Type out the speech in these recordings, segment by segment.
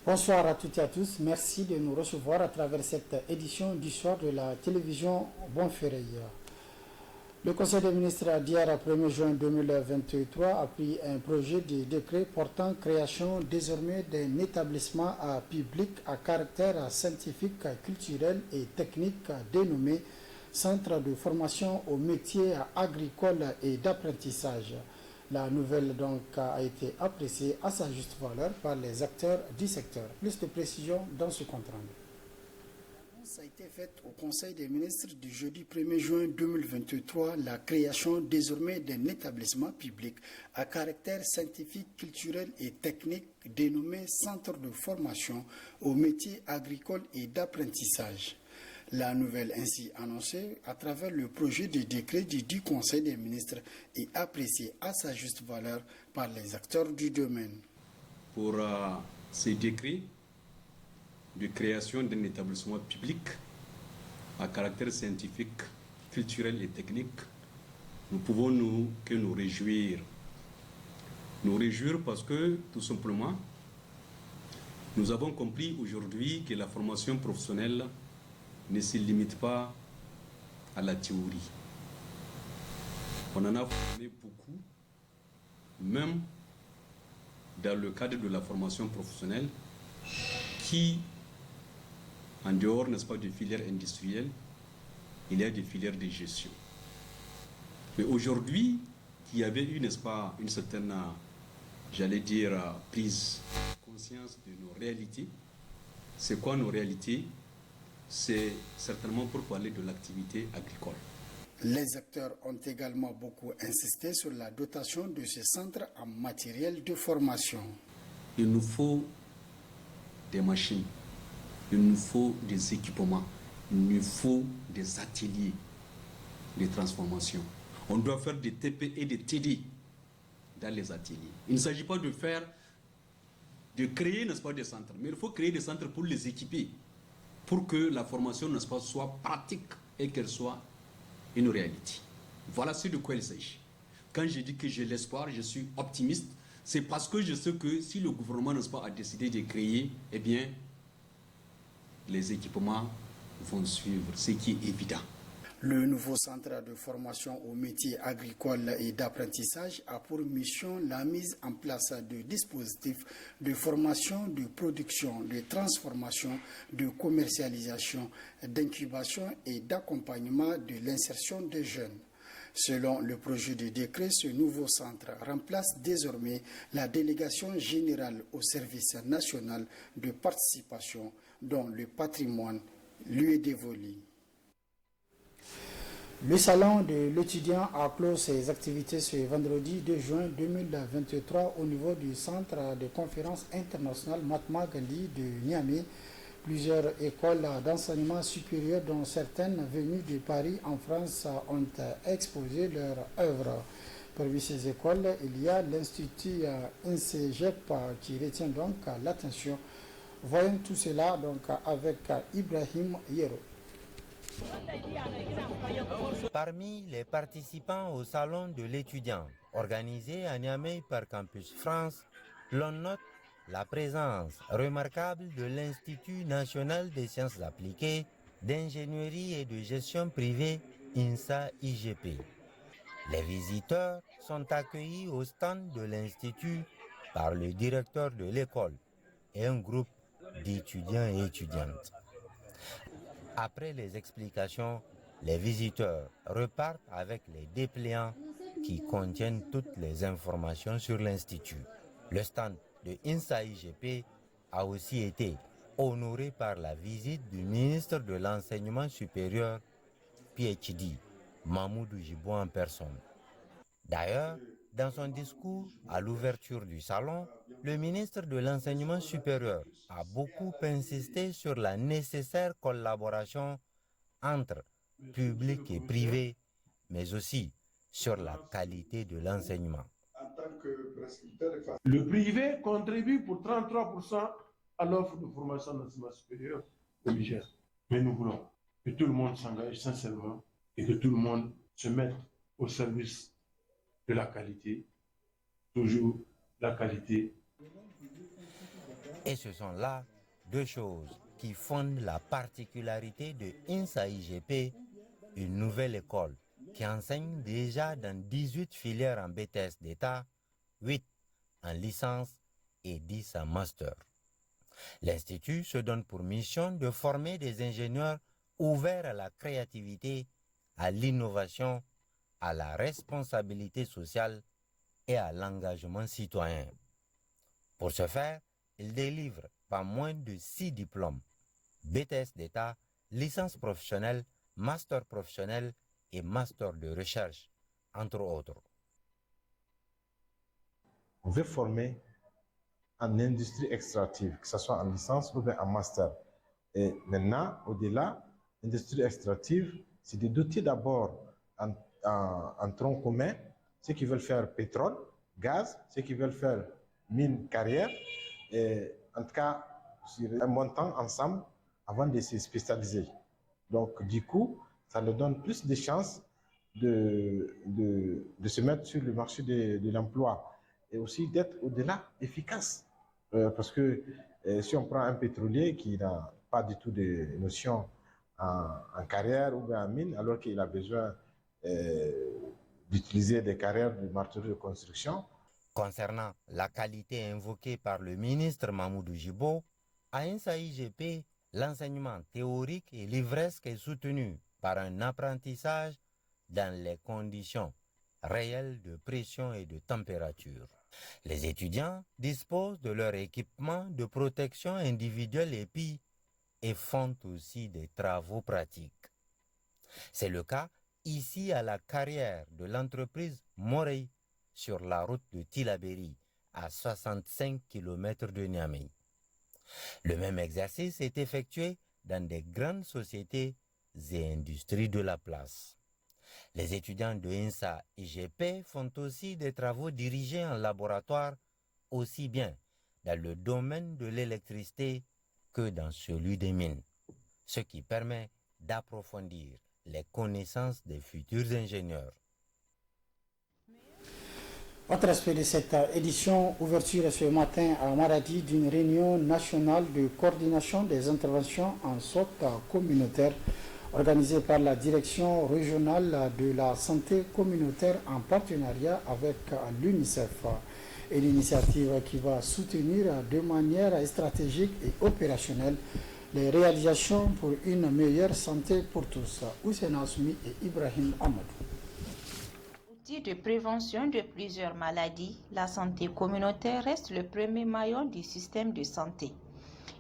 Bonsoir à toutes et à tous. Merci de nous recevoir à travers cette édition du soir de la télévision Bonferré. Le Conseil des ministres d'hier, 1er juin 2023, a pris un projet de décret portant création désormais d'un établissement public à caractère scientifique, culturel et technique dénommé Centre de formation aux métiers agricoles et d'apprentissage. La nouvelle donc a été appréciée à sa juste valeur par les acteurs du secteur. Plus de précisions dans ce compte rendu. L'annonce a été faite au Conseil des ministres du jeudi 1er juin 2023, la création désormais d'un établissement public à caractère scientifique, culturel et technique dénommé Centre de formation aux métiers agricoles et d'apprentissage. La nouvelle ainsi annoncée à travers le projet de décret du Conseil des ministres est appréciée à sa juste valeur par les acteurs du domaine. Pour ces décrets de création d'un établissement public à caractère scientifique, culturel et technique, nous pouvons nous réjouir. Nous réjouir parce que, tout simplement, nous avons compris aujourd'hui que la formation professionnelle ne se limite pas à la théorie. On en a formé beaucoup, même dans le cadre de la formation professionnelle, qui, en dehors, n'est-ce pas, de filières industrielles, il y a des filières de gestion. Mais aujourd'hui, il y avait eu, n'est-ce pas, une certaine, j'allais dire, prise de conscience de nos réalités. C'est quoi nos réalités? C'est certainement pour parler de l'activité agricole. Les acteurs ont également beaucoup insisté sur la dotation de ce centre en matériel de formation. Il nous faut des machines, il nous faut des équipements, il nous faut des ateliers de transformation. On doit faire des TP et des TD dans les ateliers. Il ne s'agit pas de créer, n'est-ce pas, des centres, mais il faut créer des centres pour les équiper, pour que la formation, n'est-ce pas, soit pratique et qu'elle soit une réalité. Voilà ce de quoi il s'agit. Quand je dis que j'ai l'espoir, je suis optimiste, c'est parce que je sais que si le gouvernement, n'est-ce pas, a décidé de créer, eh bien, les équipements vont suivre, ce qui est évident. Le nouveau centre de formation aux métiers agricoles et d'apprentissage a pour mission la mise en place de dispositifs de formation, de production, de transformation, de commercialisation, d'incubation et d'accompagnement de l'insertion des jeunes. Selon le projet de décret, ce nouveau centre remplace désormais la délégation générale au service national de participation dont le patrimoine lui est dévolu. Le salon de l'étudiant a clos ses activités ce vendredi 2 juin 2023 au niveau du centre de conférence internationale Mahatma Gandhi de Niamey. Plusieurs écoles d'enseignement supérieur, dont certaines venues de Paris en France, ont exposé leurs œuvres. Parmi ces écoles, il y a l'Institut INSEGEP qui retient donc l'attention. Voyons tout cela donc avec Ibrahim Yero. Parmi les participants au salon de l'étudiant, organisé à Niamey par Campus France, l'on note la présence remarquable de l'Institut national des sciences appliquées, d'ingénierie et de gestion privée INSA-IGP. Les visiteurs sont accueillis au stand de l'Institut par le directeur de l'école et un groupe d'étudiants et étudiantes. Après les explications, les visiteurs repartent avec les dépliants qui contiennent toutes les informations sur l'Institut. Le stand de INSA-IGP a aussi été honoré par la visite du ministre de l'Enseignement supérieur, PhD, Mahmoudou Djibo en personne. D'ailleurs, dans son discours à l'ouverture du salon, le ministre de l'Enseignement supérieur a beaucoup insisté sur la nécessaire collaboration entre public et privé, mais aussi sur la qualité de l'enseignement. Le privé contribue pour 33% à l'offre de formation d'enseignement supérieur au Niger. Mais nous voulons que tout le monde s'engage sincèrement et que tout le monde se mette au service de la qualité, toujours la qualité. Et ce sont là deux choses qui fondent la particularité de INSA-IGP, une nouvelle école qui enseigne déjà dans 18 filières en BTS d'État, 8 en licence et 10 en master. L'Institut se donne pour mission de former des ingénieurs ouverts à la créativité, à l'innovation, à la responsabilité sociale et à l'engagement citoyen. Pour ce faire, il délivre pas moins de 6 diplômes, BTS d'État, licence professionnelle, master professionnel et master de recherche, entre autres. On veut former en industrie extractive, que ce soit en licence ou bien en master. Et maintenant, au-delà, l'industrie extractive, c'est de doter d'abord en tronc commun ceux qui veulent faire pétrole, gaz, ceux qui veulent faire mine, carrière, et en tout cas, sur un montant ensemble avant de se spécialiser. Donc, du coup, ça leur donne plus de chances de se mettre sur le marché de l'emploi et aussi d'être au-delà efficace. Parce que si on prend un pétrolier qui n'a pas du tout de notion en carrière ou en mine, alors qu'il a besoin d'utiliser des carrières de marteau de construction. Concernant la qualité invoquée par le ministre Mamoudou Djibo, à INSA-IGP, l'enseignement théorique et livresque est soutenu par un apprentissage dans les conditions réelles de pression et de température. Les étudiants disposent de leur équipement de protection individuelle et font aussi des travaux pratiques. C'est le cas ici à la carrière de l'entreprise Morey sur la route de Tillabéri, à 65 km de Niamey. Le même exercice est effectué dans des grandes sociétés et industries de la place. Les étudiants de INSA-IGP font aussi des travaux dirigés en laboratoire, aussi bien dans le domaine de l'électricité que dans celui des mines, ce qui permet d'approfondir les connaissances des futurs ingénieurs. Autre aspect de cette édition, ouverture ce matin à Maradi d'une réunion nationale de coordination des interventions en SOC communautaire organisée par la direction régionale de la santé communautaire en partenariat avec l'UNICEF. Une initiative qui va soutenir de manière stratégique et opérationnelle les réalisations pour une meilleure santé pour tous. Hussein Asmi et Ibrahim Amadou. Outil de prévention de plusieurs maladies, la santé communautaire reste le premier maillon du système de santé.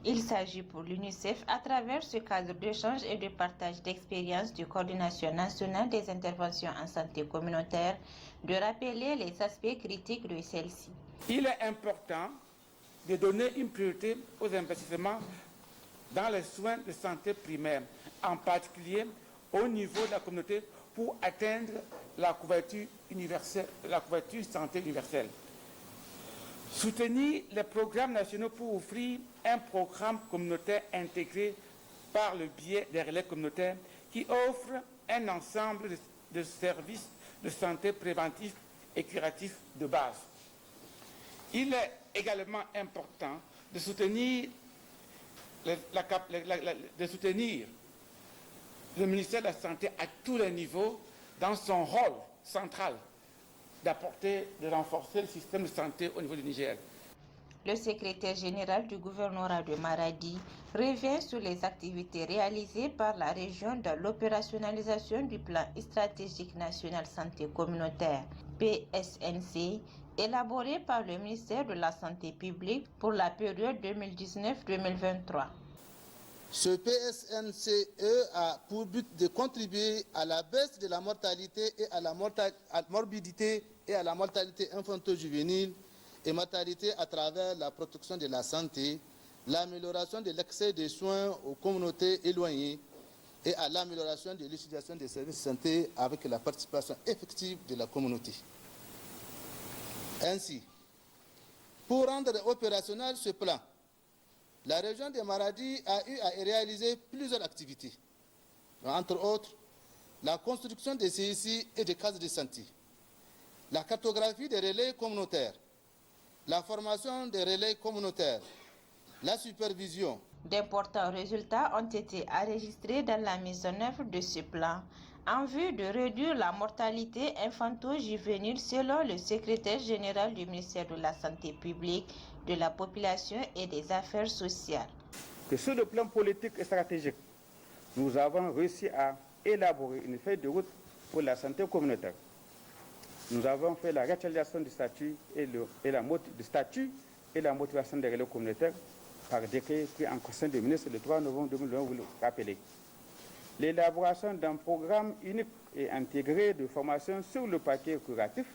Il s'agit pour l'UNICEF, à travers ce cadre d'échange et de partage d'expériences de coordination nationale des interventions en santé communautaire, de rappeler les aspects critiques de celle-ci. Il est important de donner une priorité aux investissements dans les soins de santé primaire, en particulier au niveau de la communauté, pour atteindre la couverture universelle, la couverture santé universelle. Soutenir les programmes nationaux pour offrir un programme communautaire intégré par le biais des relais communautaires qui offre un ensemble de services de santé préventifs et curatifs de base. Il est également important de soutenir le ministère de la Santé à tous les niveaux dans son rôle central de renforcer le système de santé au niveau du Niger. Le secrétaire général du gouvernorat de Maradi revient sur les activités réalisées par la région dans l'opérationnalisation du plan stratégique national santé communautaire, PSNC, élaboré par le ministère de la Santé publique pour la période 2019-2023. Ce PSNCE a pour but de contribuer à la baisse de la mortalité et à la morbidité et à la mortalité infanto-juvénile et mortalité à travers la protection de la santé, l'amélioration de l'accès des soins aux communautés éloignées et à l'amélioration de l'utilisation des services de santé avec la participation effective de la communauté. Ainsi, pour rendre opérationnel ce plan, la région de Maradi a eu à réaliser plusieurs activités, entre autres la construction des CIC et des cases de santé, la cartographie des relais communautaires, la formation des relais communautaires, la supervision. D'importants résultats ont été enregistrés dans la mise en œuvre de ce plan en vue de réduire la mortalité infanto-juvénile selon le secrétaire général du ministère de la Santé publique, de la population et des affaires sociales. Que sur le plan politique et stratégique, nous avons réussi à élaborer une feuille de route pour la santé communautaire. Nous avons fait la réalisation du statut et la motivation des relais communautaires par décret pris en Conseil des ministres le 3 novembre 2020, vous le rappelez. L'élaboration d'un programme unique et intégré de formation sur le paquet curatif,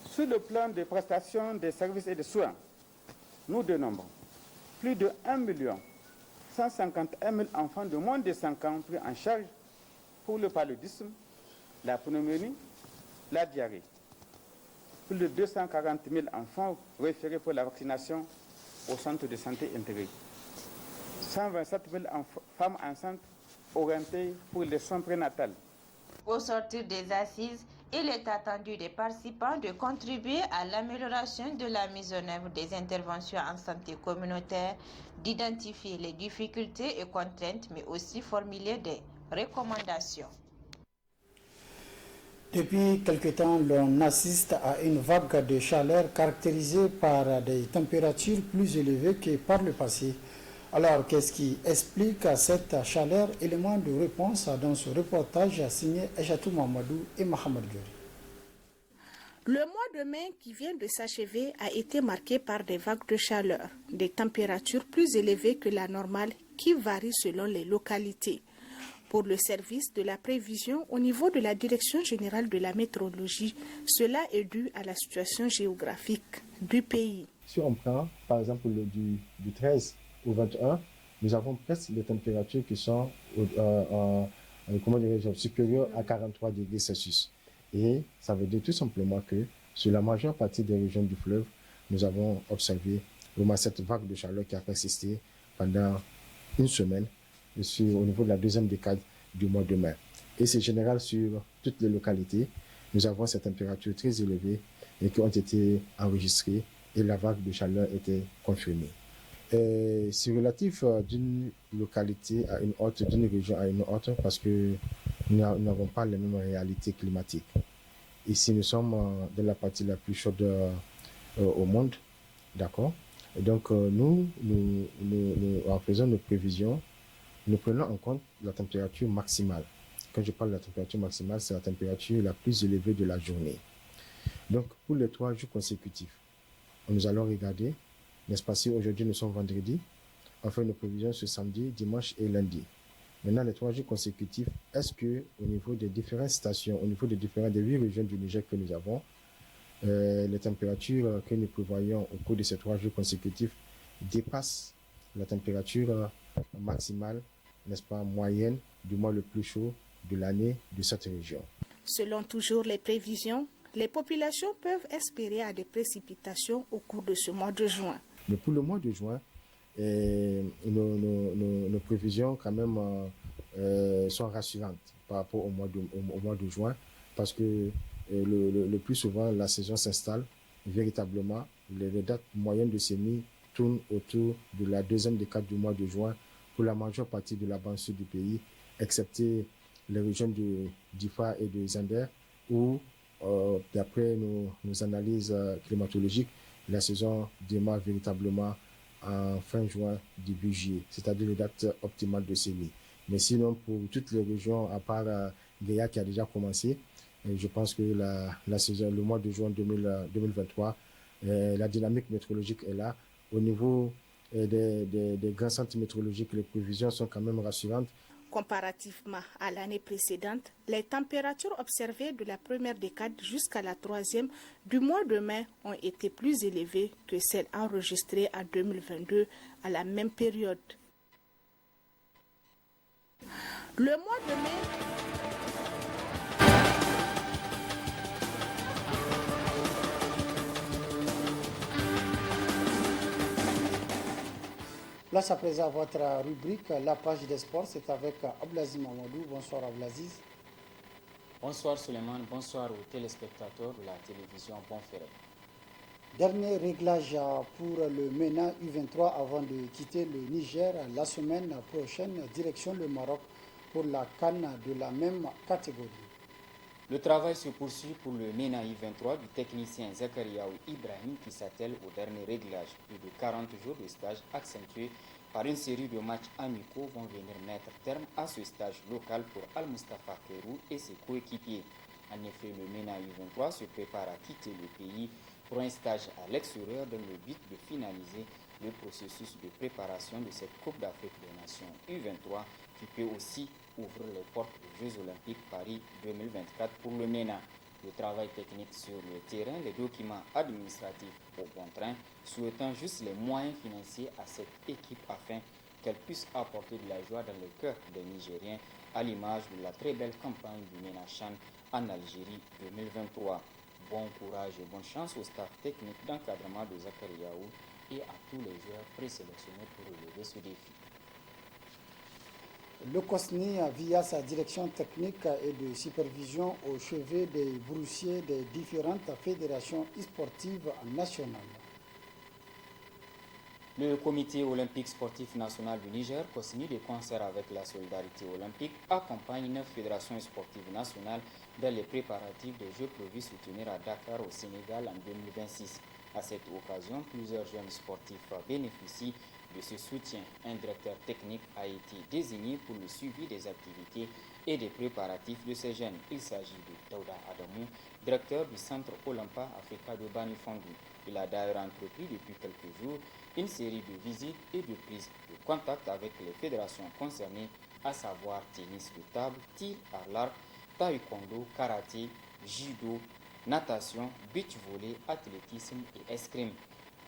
sur le plan de prestation des services et des soins. Nous dénombrons plus de 1 151 000 enfants de moins de 5 ans pris en charge pour le paludisme, la pneumonie, la diarrhée. Plus de 240 000 enfants référés pour la vaccination au centre de santé intégré. 127 000 femmes enceintes orientées pour les soins prénatals. Au sortir des assises, il est attendu des participants de contribuer à l'amélioration de la mise en œuvre des interventions en santé communautaire, d'identifier les difficultés et contraintes, mais aussi formuler des recommandations. Depuis quelque temps, l'on assiste à une vague de chaleur caractérisée par des températures plus élevées que par le passé. Alors, qu'est-ce qui explique cette chaleur? Élément de réponse dans ce reportage signé Echatou Mamadou et Mohamed Diori. Le mois de mai qui vient de s'achever a été marqué par des vagues de chaleur, des températures plus élevées que la normale qui varient selon les localités. Pour le service de la prévision au niveau de la Direction générale de la météorologie, cela est dû à la situation géographique du pays. Si on prend par exemple du 13 au 21, nous avons presque des températures qui sont supérieures à 43 degrés Celsius. Et ça veut dire tout simplement que sur la majeure partie des régions du fleuve, nous avons observé vraiment cette vague de chaleur qui a persisté pendant une semaine au niveau de la deuxième décade du mois de mai. Et c'est général sur toutes les localités. Nous avons ces températures très élevées et qui ont été enregistrées et la vague de chaleur était confirmée. C'est relatif d'une localité à une autre, d'une région à une autre, parce que nous n'avons pas les mêmes réalités climatiques. Ici, nous sommes dans la partie la plus chaude au monde, d'accord? Et donc, nous, en faisant nos prévisions, nous prenons en compte la température maximale. Quand je parle de la température maximale, c'est la température la plus élevée de la journée. Donc, pour les 3 jours consécutifs, nous allons regarder, n'est-ce pas, si aujourd'hui nous sommes vendredi, on fait nos prévisions ce samedi, dimanche et lundi. Maintenant, les 3 jours consécutifs, est-ce que au niveau des différentes stations, au niveau des 8 régions du Niger que nous avons, les températures que nous prévoyons au cours de ces 3 jours consécutifs dépassent la température maximale, n'est-ce pas, moyenne du mois le plus chaud de l'année de cette région. Selon toujours les prévisions, les populations peuvent espérer à des précipitations au cours de ce mois de juin. Mais pour le mois de juin, nos prévisions quand même sont rassurantes par rapport au mois de juin, parce que le plus souvent la saison s'installe véritablement. Les dates moyennes de semis tournent autour de la deuxième décade du mois de juin pour la majeure partie de la bande sud du pays, excepté les régions de d'Ifa et de Zander, où d'après nos analyses climatologiques, la saison démarre véritablement en fin juin, début juillet, c'est-à-dire les dates optimales de semis. Mais sinon, pour toutes les régions, à part Gaïa qui a déjà commencé, je pense que la saison, le mois de juin 2023, la dynamique météorologique est là. Au niveau des grands centres météorologiques, les prévisions sont quand même rassurantes. Comparativement à l'année précédente, les températures observées de la première décade jusqu'à la troisième du mois de mai ont été plus élevées que celles enregistrées en 2022 à la même période. Le mois de mai... Place à présent à votre rubrique, la page des sports, c'est avec Ablaziz Mamadou. Bonsoir Ablaziz. Bonsoir Suleiman, bonsoir aux téléspectateurs de la télévision Bonferré. Dernier réglage pour le MENA U23 avant de quitter le Niger la semaine prochaine, direction le Maroc pour la CAN de la même catégorie. Le travail se poursuit pour le MENA U23 du technicien Zakariaou Ibrahim qui s'attelle au dernier réglage. Plus de 40 jours de stage accentués par une série de matchs amicaux vont venir mettre terme à ce stage local pour Al-Mustafa Kerou et ses coéquipiers. En effet, le MENA U23 se prépare à quitter le pays pour un stage à l'extérieur dans le but de finaliser le processus de préparation de cette Coupe d'Afrique des Nations U23 qui peut aussi ouvrir les portes aux Jeux Olympiques Paris 2024 pour le MENA. Le travail technique sur le terrain, les documents administratifs au bon train, souhaitant juste les moyens financiers à cette équipe afin qu'elle puisse apporter de la joie dans le cœur des Nigériens à l'image de la très belle campagne du MENA Chan en Algérie 2023. Bon courage et bonne chance au staff technique d'encadrement de Zakariaou et à tous les joueurs présélectionnés pour relever ce défi. Le COSNI, via sa direction technique et de supervision au chevet des broussiers des différentes fédérations sportives nationales. Le Comité olympique sportif national du Niger, COSNI, de concert avec la solidarité olympique, accompagne 9 fédérations sportives nationales dans les préparatifs des Jeux prévus se tenir à Dakar au Sénégal en 2026. À cette occasion, plusieurs jeunes sportifs bénéficient de ce soutien. Un directeur technique a été désigné pour le suivi des activités et des préparatifs de ces jeunes. Il s'agit de Daouda Adamou, directeur du Centre Olympa Africa de Banifondu. Il a d'ailleurs entrepris depuis quelques jours une série de visites et de prises de contact avec les fédérations concernées, à savoir tennis de table, tir à l'arc, taekwondo, karaté, judo, natation, beach volley, athlétisme et escrime.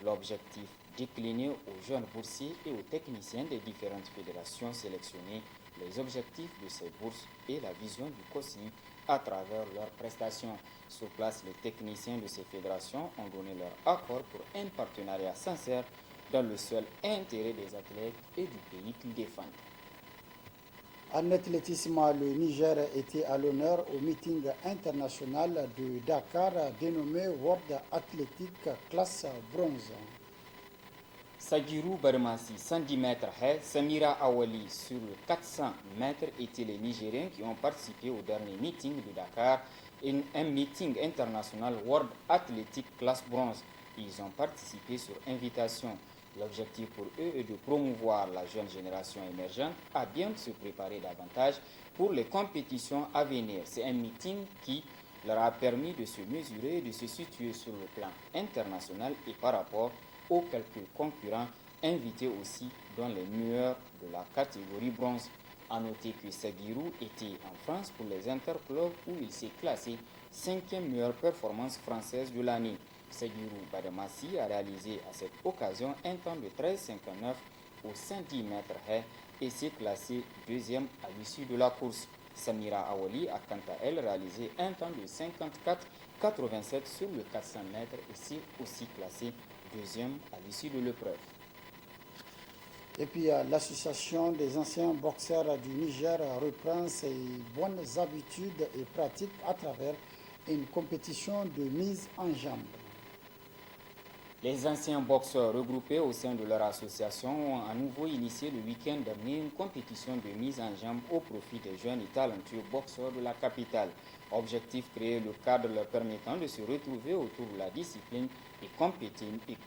L'objectif, décliné aux jeunes boursiers et aux techniciens des différentes fédérations sélectionnées, les objectifs de ces bourses et la vision du COSNI à travers leurs prestations. Sur place, les techniciens de ces fédérations ont donné leur accord pour un partenariat sincère dans le seul intérêt des athlètes et du pays qu'ils défendent. En athlétisme, le Niger était à l'honneur au meeting international de Dakar dénommé World Athletic Class Bronze. Sagirou Barmasi, 110 mètres haies, Samira Awali sur le 400 mètres étaient les Nigériens qui ont participé au dernier meeting de Dakar, un meeting international World Athletic Class Bronze. Ils ont participé sur invitation. L'objectif pour eux est de promouvoir la jeune génération émergente à bien se préparer davantage pour les compétitions à venir. C'est un meeting qui leur a permis de se mesurer et de se situer sur le plan international et par rapport aux quelques concurrents invités aussi dans les meilleurs de la catégorie bronze. A noter que Sagirou était en France pour les interclubs où il s'est classé 5e meilleure performance française de l'année. Sagirou Badamassi a réalisé à cette occasion un temps de 13,59 au 110 mètres haies et s'est classé 2e à l'issue de la course. Samira Awali a quant à elle réalisé un temps de 54,87 sur le 400 mètres et s'est aussi classé 2e à l'issue de l'épreuve. Et puis l'association des anciens boxeurs du Niger reprend ses bonnes habitudes et pratiques à travers une compétition de mise en jambe. Les anciens boxeurs regroupés au sein de leur association ont à nouveau initié le week-end dernier une compétition de mise en jambe au profit des jeunes et talentueux boxeurs de la capitale. Objectif, créer le cadre leur permettant de se retrouver autour de la discipline et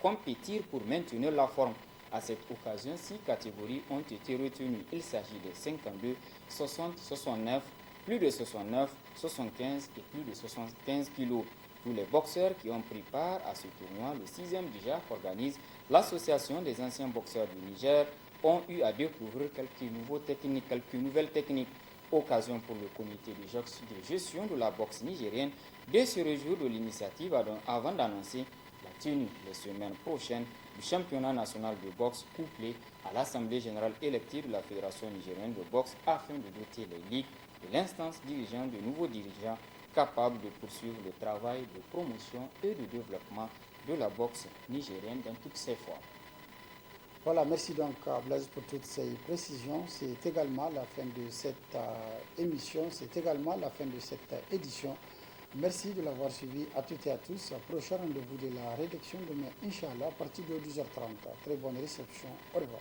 compétir pour maintenir la forme. À cette occasion, 6 catégories ont été retenues. Il s'agit des 52, 60, 69, plus de 69, 75 et plus de 75 kilos. Tous les boxeurs qui ont pris part à ce tournoi, le 6e déjà qu'organise l'Association des anciens boxeurs du Niger, ont eu à découvrir quelques nouvelles techniques. Occasion pour le comité de gestion de la boxe nigérienne de se réjouir de l'initiative avant d'annoncer la tenue les semaines prochaines du championnat national de boxe couplé à l'Assemblée générale élective de la Fédération nigérienne de boxe afin de doter les ligues de l'instance dirigeante de nouveaux dirigeants capables de poursuivre le travail de promotion et de développement de la boxe nigérienne dans toutes ses formes. Voilà, merci donc Blaise pour toutes ces précisions. C'est également la fin de cette émission, c'est également la fin de cette édition Merci de l'avoir suivi à toutes et à tous. Prochain rendez-vous de la rédaction demain, Inch'Allah, à partir de 10h30. Très bonne réception. Au revoir.